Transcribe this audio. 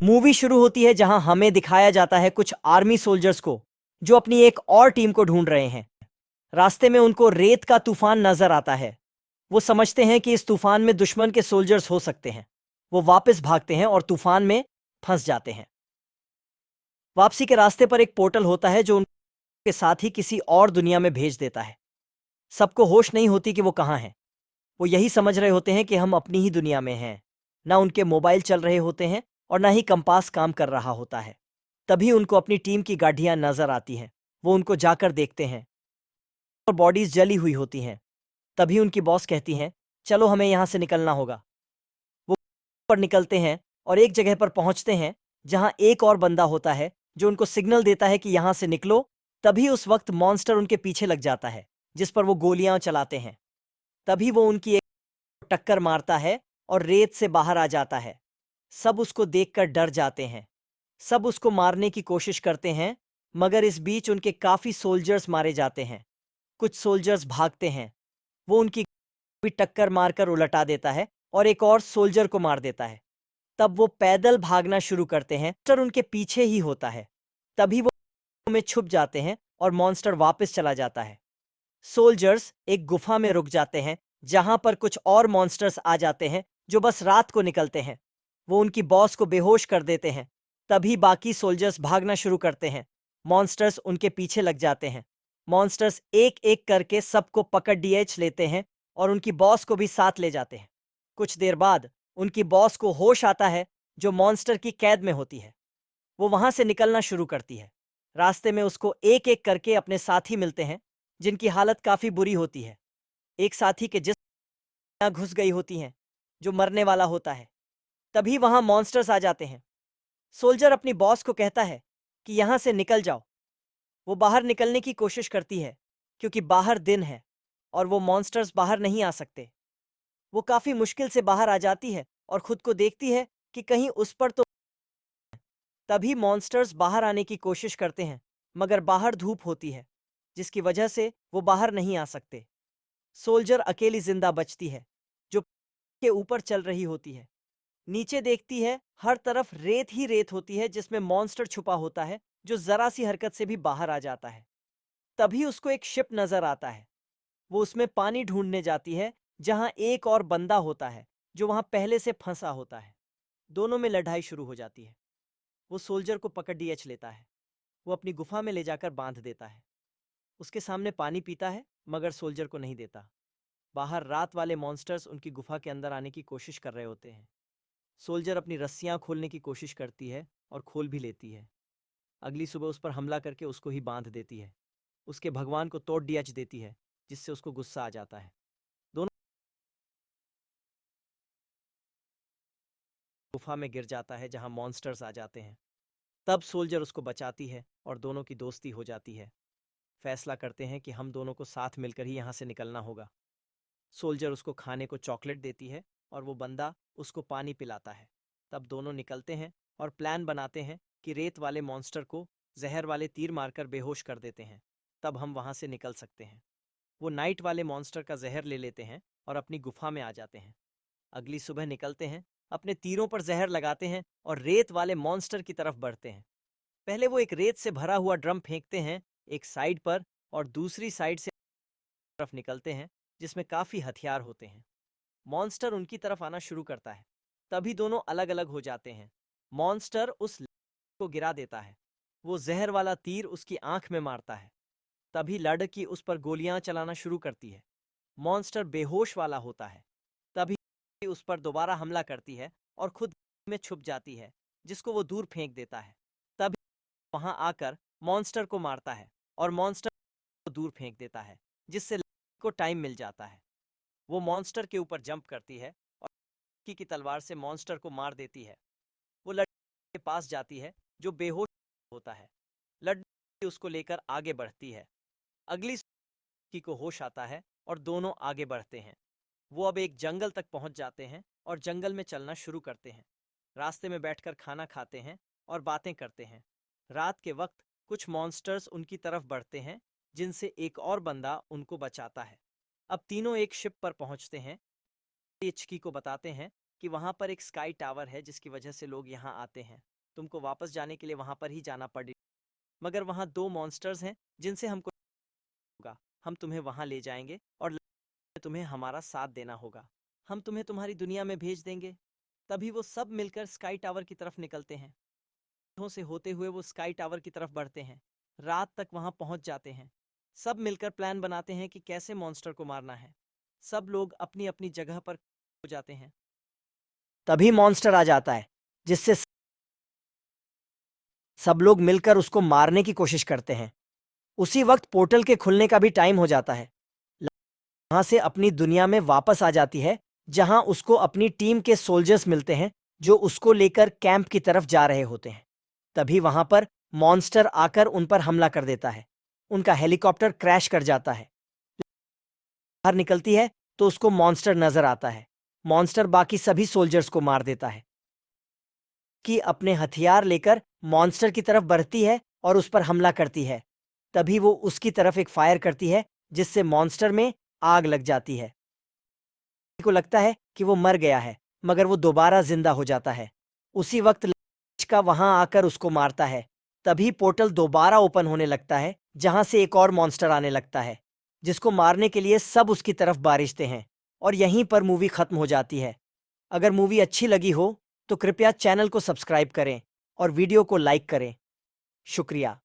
Movie शुरू होती है जहां हमें दिखाया जाता है कुछ आर्मी सोल्जर्स को जो अपनी एक और टीम को ढूंढ रहे हैं। रास्ते में उनको रेत का तूफान नजर आता है। वो समझते हैं कि इस तूफान में दुश्मन के सोल्जर्स हो सकते हैं। वो वापस भागते हैं और तूफान में फंस जाते हैं। वापसी के रास्ते पर एक पोर्टल होता है जो उनके साथ ही किसी और दुनिया में भेज देता है। सबको होश नहीं होती कि वो कहाँ हैं। वो यही समझ रहे होते हैं कि हम अपनी ही दुनिया में हैं। ना उनके मोबाइल चल रहे होते हैं और ना ही कंपास काम कर रहा होता है। तभी उनको अपनी टीम की गाड़ियां नजर आती हैं। वो उनको जाकर देखते हैं और बॉडीज जली हुई होती हैं। तभी उनकी बॉस कहती हैं, चलो हमें यहाँ से निकलना होगा। वो पर निकलते हैं और एक जगह पर पहुंचते हैं जहां एक और बंदा होता है जो उनको सिग्नल देता है कि यहां से निकलो। तभी उस वक्त मॉन्स्टर उनके पीछे लग जाता है जिस पर वो गोलियां चलाते हैं। तभी वो उनकी एक टक्कर मारता है और रेत से बाहर आ जाता है। सब उसको देखकर डर जाते हैं। सब उसको मारने की कोशिश करते हैं, मगर इस बीच उनके काफी सोल्जर्स मारे जाते हैं। कुछ सोल्जर्स भागते हैं। वो उनकी भी टक्कर मारकर उलटा देता है और एक और सोल्जर को मार देता है। तब वो पैदल भागना शुरू करते हैं। मॉन्स्टर उनके पीछे ही होता है। तभी वो में छुप जाते हैं और मॉन्स्टर वापस चला जाता है। सोल्जर्स एक गुफा में रुक जाते हैं जहां पर कुछ और मॉन्स्टर्स आ जाते हैं जो बस रात को निकलते हैं। वो उनकी बॉस को बेहोश कर देते हैं। तभी बाकी सोल्जर्स भागना शुरू करते हैं। मॉन्स्टर्स उनके पीछे लग जाते हैं। मॉन्स्टर्स एक एक करके सबको पकड़ डीएच लेते हैं और उनकी बॉस को भी साथ ले जाते हैं। कुछ देर बाद उनकी बॉस को होश आता है जो मॉन्स्टर की कैद में होती है। वो वहां से निकलना शुरू करती है। रास्ते में उसको एक एक करके अपने साथी मिलते हैं जिनकी हालत काफी बुरी होती है। एक साथी के जिस्म घुस गई होती हैं जो मरने वाला होता है। तभी वहां मॉन्स्टर्स आ जाते हैं। सोल्जर अपनी बॉस को कहता है कि यहां से निकल जाओ। वो बाहर निकलने की कोशिश करती है क्योंकि बाहर दिन है और वो मॉन्स्टर्स बाहर नहीं आ सकते। वो काफी मुश्किल से बाहर आ जाती है और खुद को देखती है कि कहीं उस पर तो। तभी मॉन्स्टर्स बाहर आने की कोशिश करते हैं, मगर बाहर धूप होती है जिसकी वजह से वो बाहर नहीं आ सकते। सोल्जर अकेली जिंदा बचती है जो के ऊपर चल रही होती है। नीचे देखती है, हर तरफ रेत ही रेत होती है जिसमें मॉन्स्टर छुपा होता है जो जरा सी हरकत से भी बाहर आ जाता है। तभी उसको एक शिप नजर आता है। वो उसमें पानी ढूंढने जाती है जहां एक और बंदा होता है जो वहां पहले से फंसा होता है। दोनों में लड़ाई शुरू हो जाती है। वो सोल्जर को पकड़ डीएच लेता है। वो अपनी गुफा में ले जाकर बांध देता है। उसके सामने पानी पीता है मगर सोल्जर को नहीं देता। बाहर रात वाले मॉन्स्टर्स उनकी गुफा के अंदर आने की कोशिश कर रहे होते हैं। सोल्जर अपनी रस्सियां खोलने की कोशिश करती है और खोल भी लेती है। अगली सुबह उस पर हमला करके उसको ही बांध देती है। उसके भगवान को तोड़ डीएच देती है जिससे उसको गुस्सा आ जाता है। दोनों गुफा में गिर जाता है जहां मॉन्स्टर्स आ जाते हैं। तब सोल्जर उसको बचाती है और दोनों की दोस्ती हो जाती है। फैसला करते हैं कि हम दोनों को साथ मिलकर ही यहाँ से निकलना होगा। सोल्जर उसको खाने को चॉकलेट देती है और वो बंदा उसको पानी पिलाता है। तब दोनों निकलते हैं और प्लान बनाते हैं कि रेत वाले मॉन्स्टर को जहर वाले तीर मारकर बेहोश कर देते हैं। तब हम वहां से निकल सकते हैं। वो नाइट वाले मॉन्स्टर का जहर ले लेते हैं और अपनी गुफा में आ जाते हैं। अगली सुबह निकलते हैं, अपने तीरों पर जहर लगाते हैं और रेत वाले मॉन्स्टर की तरफ बढ़ते हैं। पहले वो एक रेत से भरा हुआ ड्रम फेंकते हैं एक साइड पर और दूसरी साइड से तरफ निकलते हैं जिसमें काफी हथियार होते हैं। मॉन्स्टर उनकी तरफ आना शुरू करता है। तभी दोनों अलग अलग हो जाते हैं। मॉन्स्टर उस को गिरा देता है। वो जहर वाला तीर उसकी आंख में मारता है। तभी लड़की उस पर गोलियां चलाना शुरू करती है। मॉन्स्टर बेहोश वाला होता है। तभी उस पर दोबारा हमला करती है और खुद में छुप जाती है जिसको वो दूर फेंक देता है। तभी वहां आकर मॉन्स्टर को मारता है और मॉन्स्टर को दूर फेंक देता है जिससे लड़की को टाइम मिल जाता है। वो मॉन्स्टर के ऊपर जंप करती है और लड़की की तलवार से मॉन्स्टर को मार देती है। वो लड़की के पास जाती है जो बेहोश होता है। लड़की उसको लेकर आगे बढ़ती है। अगली लड़की को होश आता है और दोनों आगे बढ़ते हैं। वो अब एक जंगल तक पहुंच जाते हैं और जंगल में चलना शुरू करते हैं। रास्ते में बैठकर खाना खाते हैं और बातें करते हैं। रात के वक्त कुछ मॉन्स्टर्स उनकी तरफ बढ़ते हैं जिनसे एक और बंदा उनको बचाता है। अब तीनों एक शिप पर पहुंचते हैं। एचकी को बताते हैं कि वहां पर एक स्काई टावर है जिसकी वजह से लोग यहाँ आते हैं। तुमको वापस जाने के लिए वहां पर ही जाना पड़ेगा, मगर वहां दो मॉन्स्टर्स हैं जिनसे हमको होगा। हम तुम्हें वहां ले जाएंगे और तुम्हें हमारा साथ देना होगा। हम तुम्हें तुम्हारी दुनिया में भेज देंगे। तभी वो सब मिलकर स्काई टावर की तरफ निकलते हैं। से होते हुए वो स्काई टावर की तरफ बढ़ते हैं। रात तक वहां पहुंच जाते हैं। सब मिलकर प्लान बनाते हैं कि कैसे मॉन्स्टर को मारना है। सब लोग अपनी अपनी जगह पर हो जाते हैं। तभी मॉन्स्टर आ जाता है, जिससे सब लोग मिलकर उसको मारने की कोशिश करते हैं। उसी वक्त पोर्टल के खुलने का भी टाइम हो जाता है। वहां से अपनी दुनिया में वापस आ जाती है, जहां उसको अपनी टीम के सोल्जर्स मिलते हैं जो उसको लेकर कैंप की तरफ जा रहे होते हैं। तभी वहां पर मॉन्स्टर आकर उन पर हमला कर देता है। उनका हेलीकॉप्टर क्रैश कर जाता है। बाहर निकलती है तो उसको मॉन्स्टर नजर आता है। मॉन्स्टर बाकी सभी सोल्जर्स को मार देता है। कि अपने हथियार लेकर मॉन्स्टर की तरफ बढ़ती है और उस पर हमला करती है। तभी वो उसकी तरफ एक फायर करती है, जिससे मॉन्स्टर में आग लग जाती है। को लगता है कि वो मर गया है, मगर वो दोबारा जिंदा हो जाता है। उसी वक्त का वहां आकर उसको मारता है। तभी पोर्टल दोबारा ओपन होने लगता है, जहां से एक और मॉन्स्टर आने लगता है, जिसको मारने के लिए सब उसकी तरफ बारिशते हैं। और यहीं पर मूवी खत्म हो जाती है। अगर मूवी अच्छी लगी हो तो कृपया चैनल को सब्सक्राइब करें और वीडियो को लाइक करें। शुक्रिया।